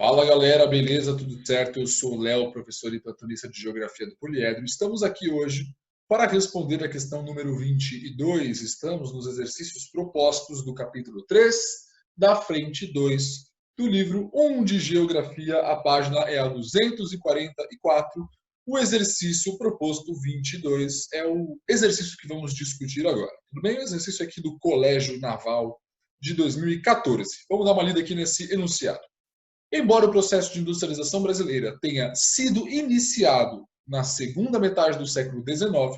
Fala galera, beleza? Tudo certo? Eu sou o Léo, professor e plantonista de Geografia do Poliedro. Estamos aqui hoje para responder a questão número 22. Estamos nos exercícios propostos do capítulo 3, da frente 2, do livro 1 de Geografia. A página é a 244. O exercício proposto 22 é o exercício que vamos discutir agora. Tudo bem? O exercício aqui do Colégio Naval de 2014. Vamos dar uma lida aqui nesse enunciado. Embora o processo de industrialização brasileira tenha sido iniciado na segunda metade do século XIX,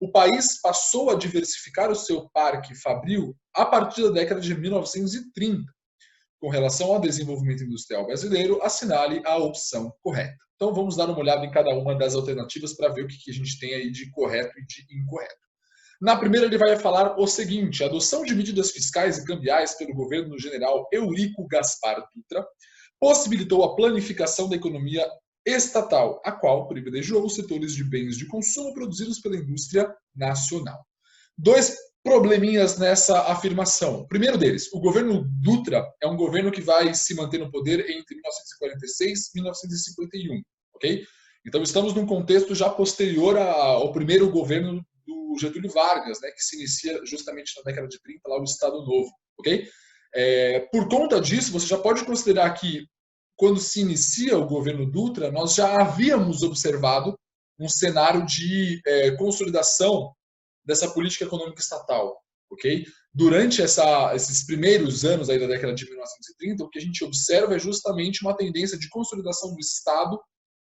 o país passou a diversificar o seu parque fabril a partir da década de 1930. Com relação ao desenvolvimento industrial brasileiro, assinale a opção correta. Então vamos dar uma olhada em cada uma das alternativas para ver o que a gente tem aí de correto e de incorreto. Na primeira ele vai falar o seguinte: a adoção de medidas fiscais e cambiais pelo governo do general Eurico Gaspar Dutra possibilitou a planificação da economia estatal, a qual privilegiou os setores de bens de consumo produzidos pela indústria nacional. Dois probleminhas nessa afirmação. O primeiro deles, o governo Dutra é um governo que vai se manter no poder entre 1946 e 1951, ok? Então estamos num contexto já posterior ao primeiro governo do Getúlio Vargas, né, que se inicia justamente na década de 30, lá o Estado Novo, ok? Por conta disso, você já pode considerar que, quando se inicia o governo Dutra, nós já havíamos observado um cenário de consolidação dessa política econômica estatal, ok? Durante esses primeiros anos aí da década de 1930, o que a gente observa é justamente uma tendência de consolidação do Estado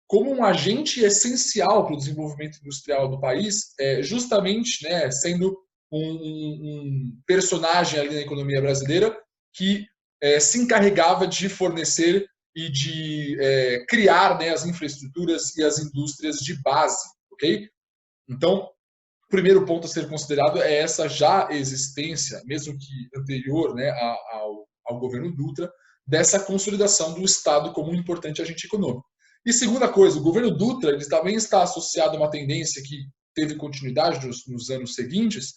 como um agente essencial para o desenvolvimento industrial do país, justamente, né, sendo um personagem ali na economia brasileira que se encarregava de fornecer e de criar, né, as infraestruturas e as indústrias de base, ok? Então, o primeiro ponto a ser considerado é essa já existência, mesmo que anterior, né, ao governo Dutra, dessa consolidação do Estado como um importante agente econômico. E segunda coisa, o governo Dutra ele também está associado a uma tendência que teve continuidade nos anos seguintes,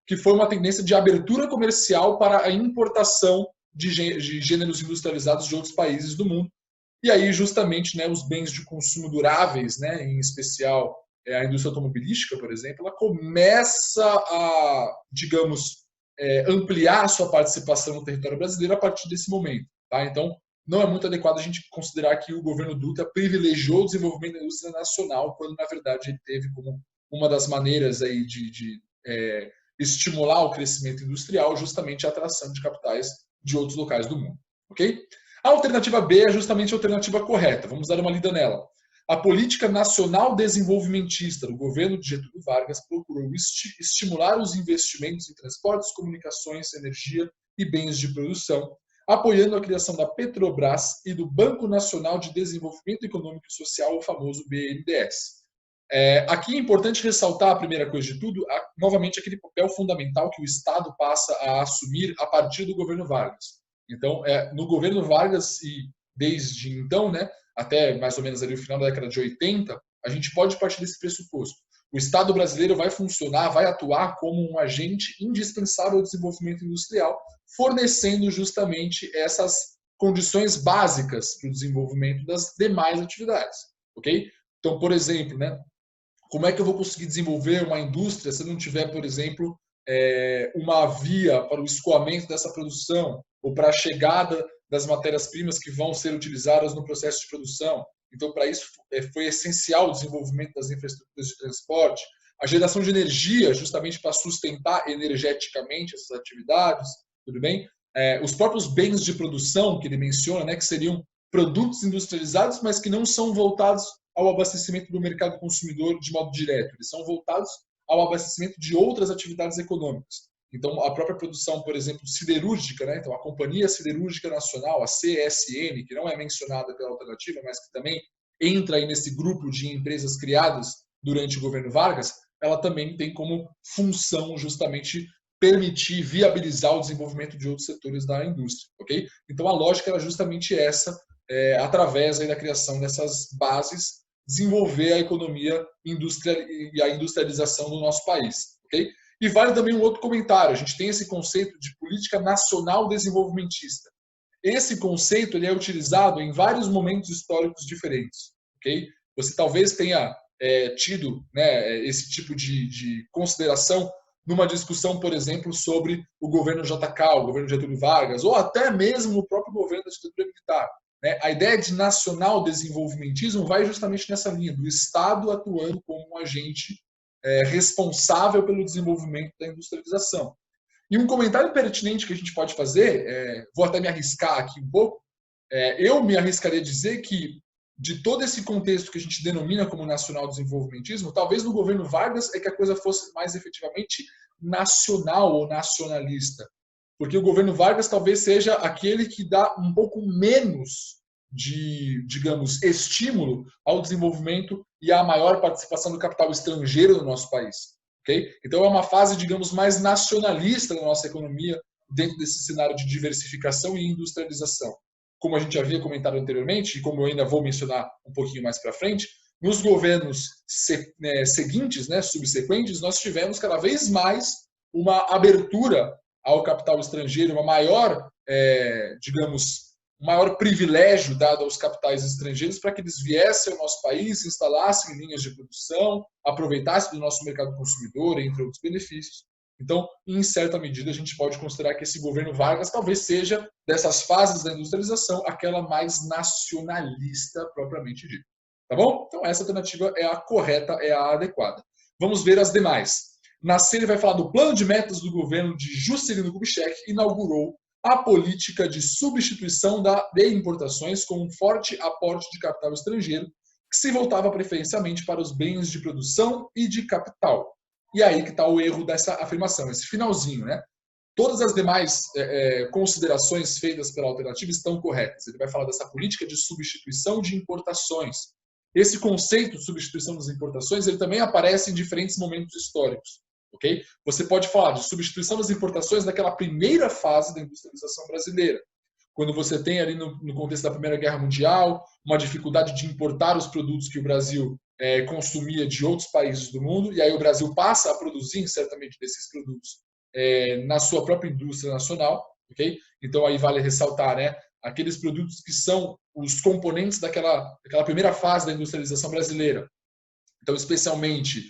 que foi uma tendência de abertura comercial para a importação de gêneros industrializados de outros países do mundo. E aí, justamente, né, os bens de consumo duráveis, né, em especial a indústria automobilística, por exemplo, ela começa a, digamos, ampliar a sua participação no território brasileiro a partir desse momento. Tá? Então, não é muito adequado a gente considerar que o governo Dutra privilegiou o desenvolvimento da indústria nacional, quando, na verdade, ele teve como uma das maneiras aí de estimular o crescimento industrial, justamente a atração de capitais de outros locais do mundo. Ok? A alternativa B é justamente a alternativa correta. Vamos dar uma lida nela. A política nacional desenvolvimentista do governo de Getúlio Vargas procurou estimular os investimentos em transportes, comunicações, energia e bens de produção, apoiando a criação da Petrobras e do Banco Nacional de Desenvolvimento Econômico e Social, o famoso BNDES. Aqui é importante ressaltar, a primeira coisa de tudo, novamente aquele papel fundamental que o Estado passa a assumir a partir do governo Vargas. Então, no governo Vargas e desde então, né, até mais ou menos ali o final da década de 80, a gente pode partir desse pressuposto. O Estado brasileiro vai funcionar, vai atuar como um agente indispensável ao desenvolvimento industrial, fornecendo justamente essas condições básicas para o desenvolvimento das demais atividades, ok? Então, por exemplo, né, como é que eu vou conseguir desenvolver uma indústria se não tiver, por exemplo, uma via para o escoamento dessa produção ou para a chegada das matérias-primas que vão ser utilizadas no processo de produção? Então, para isso, foi essencial o desenvolvimento das infraestruturas de transporte, a geração de energia, justamente para sustentar energeticamente essas atividades, tudo bem? Os próprios bens de produção que ele menciona, né, que seriam produtos industrializados, mas que não são voltados ao abastecimento do mercado consumidor de modo direto. Eles são voltados ao abastecimento de outras atividades econômicas. Então, a própria produção, por exemplo, siderúrgica, né? Então, a Companhia Siderúrgica Nacional, a CSN, que não é mencionada pela alternativa, mas que também entra aí nesse grupo de empresas criadas durante o governo Vargas, ela também tem como função justamente permitir, viabilizar o desenvolvimento de outros setores da indústria, ok? Então, a lógica era justamente essa, através aí da criação dessas bases, desenvolver a economia e a industrialização do nosso país, ok? E vale também um outro comentário. A gente tem esse conceito de política nacional desenvolvimentista. Esse conceito ele é utilizado em vários momentos históricos diferentes. Okay? Você talvez tenha tido, né, esse tipo de consideração numa discussão, por exemplo, sobre o governo JK, o governo Getúlio Vargas, ou até mesmo no próprio governo da ditadura militar. Né? A ideia de nacional desenvolvimentismo vai justamente nessa linha, do Estado atuando como um agente responsável pelo desenvolvimento da industrialização. E um comentário pertinente que a gente pode fazer, vou até me arriscar aqui um pouco, eu me arriscaria a dizer que, de todo esse contexto que a gente denomina como nacional desenvolvimentismo, talvez no governo Vargas é que a coisa fosse mais efetivamente nacional ou nacionalista. Porque o governo Vargas talvez seja aquele que dá um pouco menos de, digamos, estímulo ao desenvolvimento e à maior participação do capital estrangeiro no nosso país. Okay? Então é uma fase, digamos, mais nacionalista da nossa economia dentro desse cenário de diversificação e industrialização. Como a gente havia comentado anteriormente, e como eu ainda vou mencionar um pouquinho mais para frente, nos governos seguintes, né, subsequentes, nós tivemos cada vez mais uma abertura ao capital estrangeiro, uma maior, digamos, um maior privilégio dado aos capitais estrangeiros para que eles viessem ao nosso país, se instalassem em linhas de produção, aproveitassem do nosso mercado consumidor, entre outros benefícios. Então, em certa medida, a gente pode considerar que esse governo Vargas talvez seja, dessas fases da industrialização, aquela mais nacionalista propriamente dita. Tá bom? Então, essa alternativa é a correta, é a adequada. Vamos ver as demais. Nascer, ele vai falar do plano de metas do governo de Juscelino Kubitschek, inaugurou a política de substituição de importações com um forte aporte de capital estrangeiro, que se voltava preferencialmente para os bens de produção e de capital. E aí que está o erro dessa afirmação, esse finalzinho, né? Todas as demais considerações feitas pela alternativa estão corretas. Ele vai falar dessa política de substituição de importações. Esse conceito de substituição das importações, ele também aparece em diferentes momentos históricos. Okay? Você pode falar de substituição das importações naquela primeira fase da industrialização brasileira, quando você tem ali no contexto da Primeira Guerra Mundial uma dificuldade de importar os produtos que o Brasil consumia de outros países do mundo, e aí o Brasil passa a produzir, em certa medida, esses produtos na sua própria indústria nacional. Okay? Então aí vale ressaltar, né, aqueles produtos que são os componentes daquela primeira fase da industrialização brasileira. Então, especialmente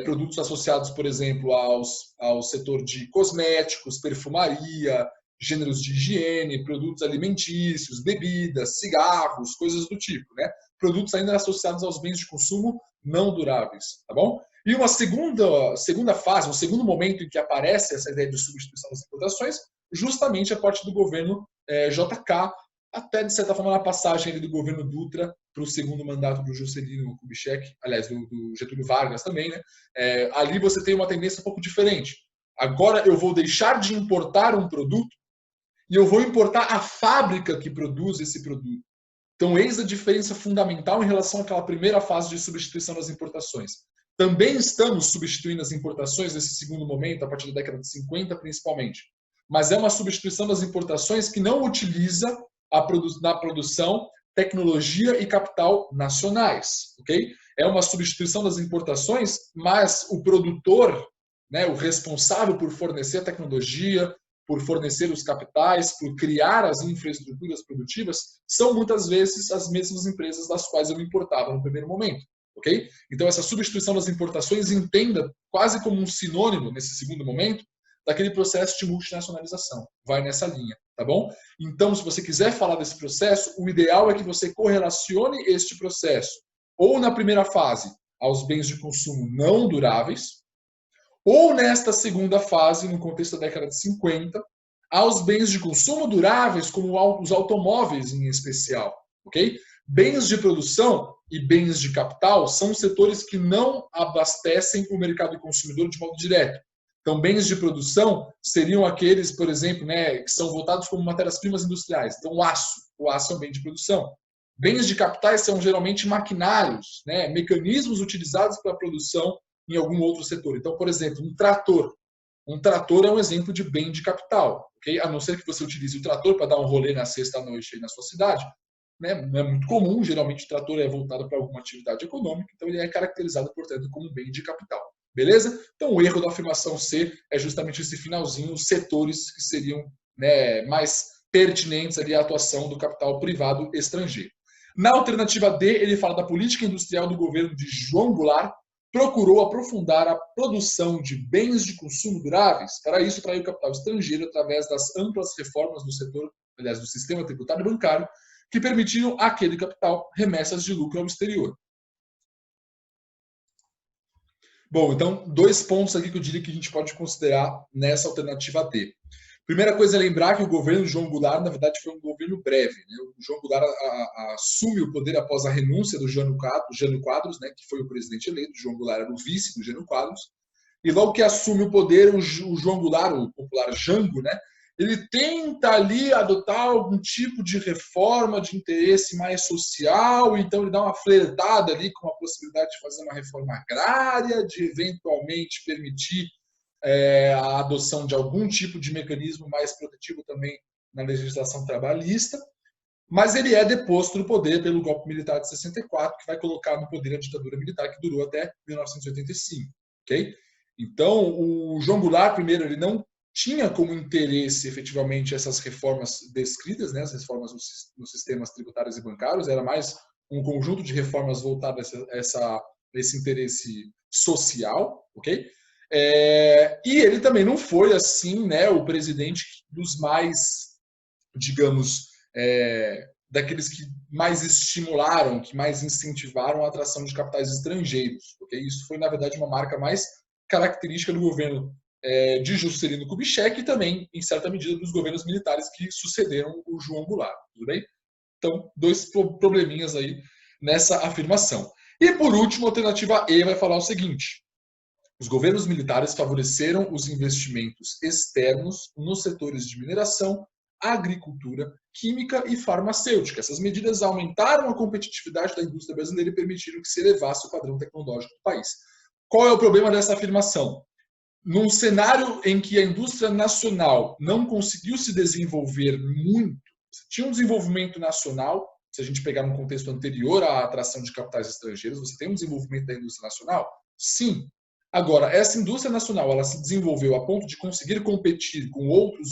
produtos associados, por exemplo, ao setor de cosméticos, perfumaria, gêneros de higiene, produtos alimentícios, bebidas, cigarros, coisas do tipo, né? Produtos ainda associados aos bens de consumo não duráveis, tá bom? E uma segunda fase, um segundo momento em que aparece essa ideia de substituição das importações, justamente a partir do governo JK, até, de certa forma, na passagem do governo Dutra para o segundo mandato do Juscelino Kubitschek, aliás, do Getúlio Vargas também, né? Ali você tem uma tendência um pouco diferente. Agora eu vou deixar de importar um produto e eu vou importar a fábrica que produz esse produto. Então, eis a diferença fundamental em relação àquela primeira fase de substituição das importações. Também estamos substituindo as importações nesse segundo momento, a partir da década de 50 principalmente. Mas é uma substituição das importações que não utiliza na produção tecnologia e capital nacionais. Okay? É uma substituição das importações, mas o produtor, né, o responsável por fornecer a tecnologia, por fornecer os capitais, por criar as infraestruturas produtivas, são muitas vezes as mesmas empresas das quais eu importava no primeiro momento. Okay? Então, essa substituição das importações entenda quase como um sinônimo, nesse segundo momento, daquele processo de multinacionalização. Vai nessa linha, tá bom? Então, se você quiser falar desse processo, o ideal é que você correlacione este processo, ou na primeira fase, aos bens de consumo não duráveis, ou nesta segunda fase, no contexto da década de 50, aos bens de consumo duráveis, como os automóveis em especial. Okay? Bens de produção e bens de capital são setores que não abastecem o mercado consumidor de modo direto. Então, bens de produção seriam aqueles, por exemplo, né, que são voltados como matérias-primas industriais. Então, o aço é um bem de produção. Bens de capitais são geralmente maquinários, né, mecanismos utilizados para a produção em algum outro setor. Então, por exemplo, um trator. Um trator é um exemplo de bem de capital. Okay? A não ser que você utilize o trator para dar um rolê na sexta-noite aí na sua cidade. Né? Não é muito comum, geralmente o trator é voltado para alguma atividade econômica, então ele é caracterizado, portanto, como bem de capital. Beleza? Então, o erro da afirmação C é justamente esse finalzinho, os setores que seriam, né, mais pertinentes ali à atuação do capital privado estrangeiro. Na alternativa D, ele fala da política industrial do governo de João Goulart, procurou aprofundar a produção de bens de consumo duráveis. Para isso, atraiu capital estrangeiro através das amplas reformas do setor, aliás, do sistema tributário e bancário, que permitiram àquele capital remessas de lucro ao exterior. Bom, então, 2 pontos aqui que eu diria que a gente pode considerar nessa alternativa D. Primeira coisa é lembrar que o governo de João Goulart, na verdade, foi um governo breve. Né? O João Goulart assume o poder após a renúncia do Jânio Quadros, né, que foi o presidente eleito. O João Goulart era o vice do Jânio Quadros. E logo que assume o poder, o João Goulart, o popular Jango, né, ele tenta ali adotar algum tipo de reforma de interesse mais social, então ele dá uma flertada ali com a possibilidade de fazer uma reforma agrária, de eventualmente permitir a adoção de algum tipo de mecanismo mais protetivo também na legislação trabalhista, mas ele é deposto do poder pelo golpe militar de 64, que vai colocar no poder a ditadura militar, que durou até 1985. Okay? Então, o João Goulart, primeiro, ele não tinha como interesse, efetivamente, essas reformas descritas, né, as reformas nos sistemas tributários e bancários, era mais um conjunto de reformas voltadas a esse interesse social, ok? E ele também não foi, assim, né, o presidente dos mais, digamos, daqueles que mais estimularam, que mais incentivaram a atração de capitais estrangeiros. Okay? Isso foi, na verdade, uma marca mais característica do governo de Juscelino Kubitschek e também, em certa medida, dos governos militares que sucederam o João Goulart. Tudo bem? Então, 2 probleminhas aí nessa afirmação. E, por último, a alternativa E vai falar o seguinte: os governos militares favoreceram os investimentos externos nos setores de mineração, agricultura, química e farmacêutica. Essas medidas aumentaram a competitividade da indústria brasileira e permitiram que se elevasse o padrão tecnológico do país. Qual é o problema dessa afirmação? Num cenário em que a indústria nacional não conseguiu se desenvolver muito, tinha um desenvolvimento nacional, se a gente pegar um contexto anterior à atração de capitais estrangeiros, você tem um desenvolvimento da indústria nacional? Sim. Agora, essa indústria nacional ela se desenvolveu a ponto de conseguir competir com outros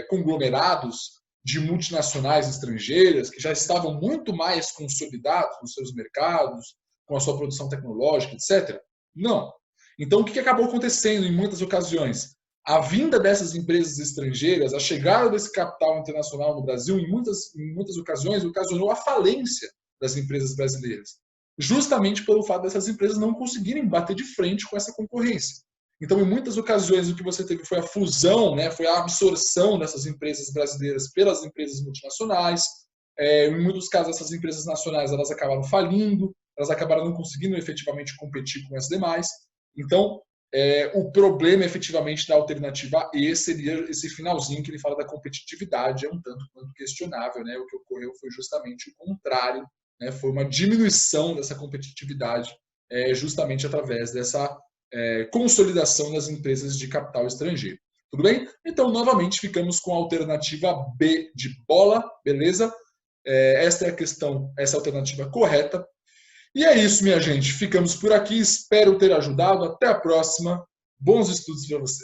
conglomerados de multinacionais estrangeiras que já estavam muito mais consolidados nos seus mercados, com a sua produção tecnológica, etc.? Não. Então, o que acabou acontecendo em muitas ocasiões? A vinda dessas empresas estrangeiras, a chegada desse capital internacional no Brasil, em muitas ocasiões, ocasionou a falência das empresas brasileiras. Justamente pelo fato dessas empresas não conseguirem bater de frente com essa concorrência. Então, em muitas ocasiões, o que você teve foi a fusão, né, foi a absorção dessas empresas brasileiras pelas empresas multinacionais. Em muitos casos, essas empresas nacionais elas acabaram falindo, elas acabaram não conseguindo efetivamente competir com as demais. Então, o problema efetivamente da alternativa E seria esse finalzinho que ele fala da competitividade, é um tanto quanto questionável, né? O que ocorreu foi justamente o contrário, né? Foi uma diminuição dessa competitividade justamente através dessa consolidação das empresas de capital estrangeiro. Tudo bem? Então, novamente, ficamos com a alternativa B de bola, beleza? Esta é a questão, essa é a alternativa correta. E é isso, minha gente. Ficamos por aqui. Espero ter ajudado. Até a próxima. Bons estudos para você.